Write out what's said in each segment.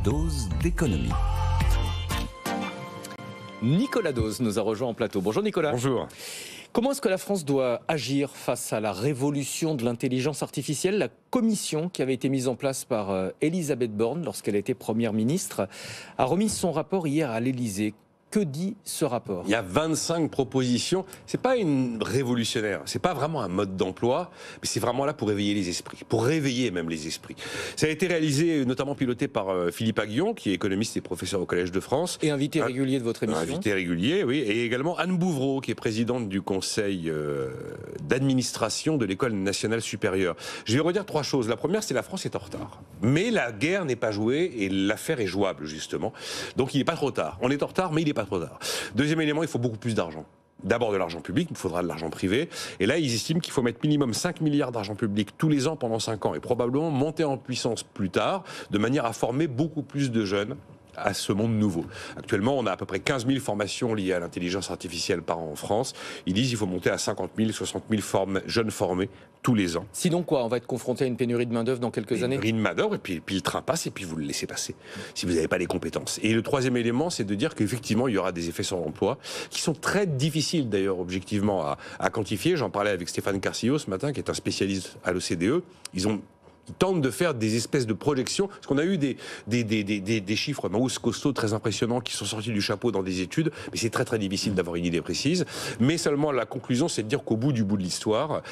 dose d'économie. Nicolas Dose nous a rejoint en plateau. Bonjour Nicolas. Bonjour. Comment est-ce que la France doit agir face à la révolution de l'intelligence artificielle? La commission qui avait été mise en place par Elisabeth Borne lorsqu'elle était Première ministre a remis son rapport hier à l'Élysée. Que dit ce rapport? Il y a 25 propositions. C'est pas une révolutionnaire. C'est pas vraiment un mode d'emploi, mais c'est vraiment là pour réveiller les esprits, pour réveiller même les esprits. Ça a été réalisé, notamment piloté par Philippe Aghion, qui est économiste et professeur au Collège de France. Et invité régulier de votre émission. Invité régulier, oui. Et également Anne Bouvreau, qui est présidente du conseil d'administration de l'École nationale supérieure. Je vais redire 3 choses. La première, c'est la France est en retard. Mais la guerre n'est pas jouée et l'affaire est jouable, justement. Donc il n'est pas trop tard. On est en retard, mais il n'est pas trop tard. Deuxième élément, il faut beaucoup plus d'argent. D'abord de l'argent public, il faudra de l'argent privé. Et là, ils estiment qu'il faut mettre minimum 5 milliards d'argent public tous les ans pendant 5 ans. Et probablement monter en puissance plus tard, de manière à former beaucoup plus de jeunes à ce monde nouveau. Actuellement, on a à peu près 15 000 formations liées à l'intelligence artificielle par an en France. Ils disent qu'il faut monter à 50 000, 60 000 jeunes formés tous les ans. Sinon quoi? On va être confronté à une pénurie de main-d'œuvre dans quelques années? Pénurie de main-d'œuvre, et puis le train passe, et puis vous le laissez passer, si vous n'avez pas les compétences. Et le troisième élément, c'est de dire qu'effectivement, il y aura des effets sur l'emploi, qui sont très difficiles d'ailleurs, objectivement, à quantifier. J'en parlais avec Stéphane Carcillo ce matin, qui est un spécialiste à l'OCDE. Ils tentent de faire des espèces de projections, parce qu'on a eu des chiffres costauds très impressionnants qui sont sortis du chapeau dans des études, mais c'est très très difficile d'avoir une idée précise. Mais seulement la conclusion, c'est de dire qu'au bout de l'histoire,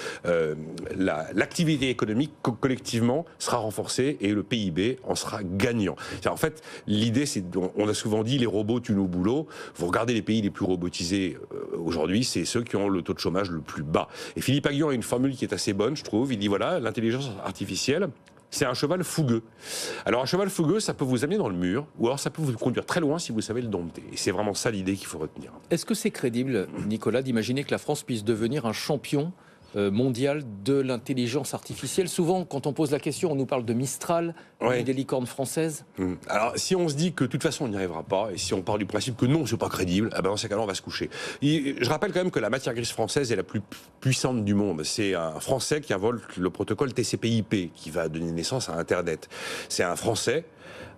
l'activité économique collectivement sera renforcée et le PIB en sera gagnant. En fait, l'idée, c'est, on a souvent dit les robots tuent nos boulots. Vous regardez les pays les plus robotisés aujourd'hui, c'est ceux qui ont le taux de chômage le plus bas. Et Philippe Aghion a une formule qui est assez bonne, je trouve. Il dit voilà, l'intelligence artificielle, c'est un cheval fougueux. Alors un cheval fougueux, ça peut vous amener dans le mur, ou alors ça peut vous conduire très loin si vous savez le dompter. Et c'est vraiment ça l'idée qu'il faut retenir. Est-ce que c'est crédible, Nicolas, d'imaginer que la France puisse devenir un champion mondial de l'intelligence artificielle? Souvent, quand on pose la question, on nous parle de Mistral, des licornes françaises. Alors, si on se dit que de toute façon on n'y arrivera pas, et si on part du principe que non, c'est pas crédible, dans ces cas-là, on va se coucher. Je rappelle quand même que la matière grise française est la plus puissante du monde. C'est un Français qui invente le protocole TCP/IP, qui va donner naissance à Internet. C'est un Français,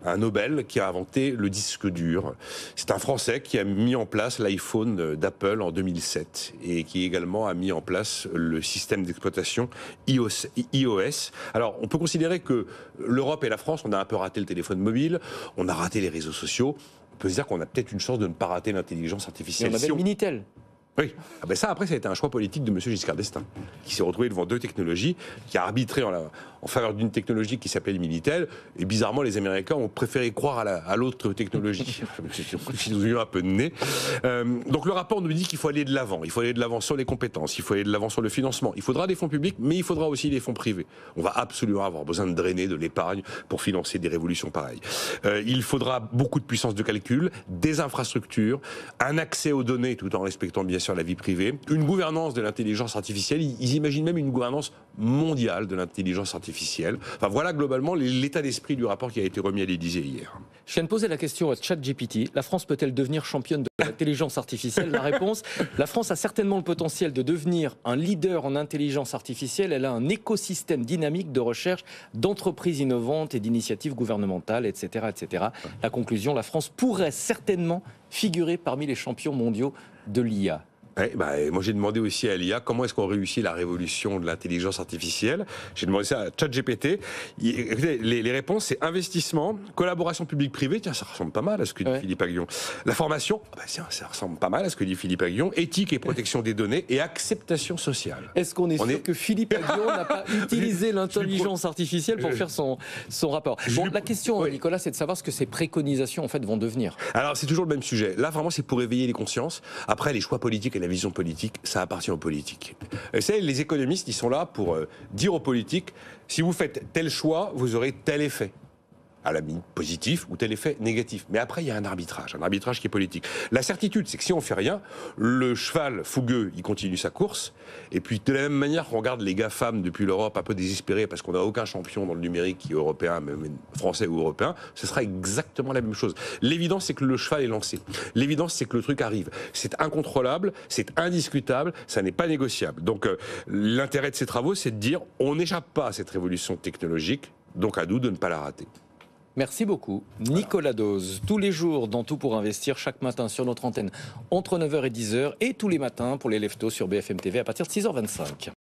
un Nobel, qui a inventé le disque dur. C'est un Français qui a mis en place l'iPhone d'Apple en 2007 et qui également a mis en place le système d'exploitation iOS. Alors, on peut considérer que l'Europe et la France, on a un peu raté le téléphone mobile, on a raté les réseaux sociaux. On peut se dire qu'on a peut-être une chance de ne pas rater l'intelligence artificielle. Et on avait le Minitel. Oui. Ça, après, ça a été un choix politique de M. Giscard d'Estaing, qui s'est retrouvé devant 2 technologies, qui a arbitré en faveur d'une technologie qui s'appelait le Minitel, et bizarrement, les Américains ont préféré croire à l'autre technologie. Ils ont eu un peu de nez. Donc le rapport nous dit qu'il faut aller de l'avant. Il faut aller de l'avant sur les compétences, il faut aller de l'avant sur le financement. Il faudra des fonds publics, mais il faudra aussi des fonds privés. On va absolument avoir besoin de drainer de l'épargne pour financer des révolutions pareilles. Il faudra beaucoup de puissance de calcul, des infrastructures, un accès aux données tout en respectant bien sûr la vie privée, une gouvernance de l'intelligence artificielle. Ils imaginent même une gouvernance mondiale de l'intelligence artificielle. Enfin voilà globalement l'état d'esprit du rapport qui a été remis à l'Élysée hier. Je viens de poser la question à ChatGPT. La France peut-elle devenir championne de l'intelligence artificielle? La réponse, la France a certainement le potentiel de devenir un leader en intelligence artificielle. Elle a un écosystème dynamique de recherche, d'entreprises innovantes et d'initiatives gouvernementales, etc., etc. La conclusion, la France pourrait certainement figurer parmi les champions mondiaux de l'IA. Moi j'ai demandé aussi à l'IA comment est-ce qu'on réussit la révolution de l'intelligence artificielle. J'ai demandé ça à ChatGPT. Écoutez, les réponses, c'est investissement, collaboration publique-privée, tiens, ça ressemble pas mal à ce que dit Philippe Aghion. La formation, ça ressemble pas mal à ce que dit Philippe Aghion. Éthique et protection des données et acceptation sociale. Est-ce qu'on est sûr que Philippe Aghion n'a pas utilisé l'intelligence artificielle pour faire son rapport? La question, Nicolas, c'est de savoir ce que ces préconisations en fait vont devenir. Alors c'est toujours le même sujet. Là vraiment c'est pour éveiller les consciences. Après les choix politiques et la vision politique, ça appartient aux politiques. Vous savez, les économistes, ils sont là pour dire aux politiques, si vous faites tel choix, vous aurez tel effet. À la limite positif ou tel effet négatif. Mais après, il y a un arbitrage qui est politique. La certitude, c'est que si on fait rien, le cheval fougueux, il continue sa course. Et puis, de la même manière qu'on regarde les GAFAM depuis l'Europe un peu désespérés parce qu'on n'a aucun champion dans le numérique qui est européen, même français ou européen, ce sera exactement la même chose. L'évidence, c'est que le cheval est lancé. L'évidence, c'est que le truc arrive. C'est incontrôlable, c'est indiscutable, ça n'est pas négociable. Donc, l'intérêt de ces travaux, c'est de dire, on n'échappe pas à cette révolution technologique, donc à nous de ne pas la rater. Merci beaucoup. Nicolas Dose, tous les jours dans Tout pour investir, chaque matin sur notre antenne entre 9h et 10h et tous les matins pour les leftos sur BFM TV à partir de 6h25.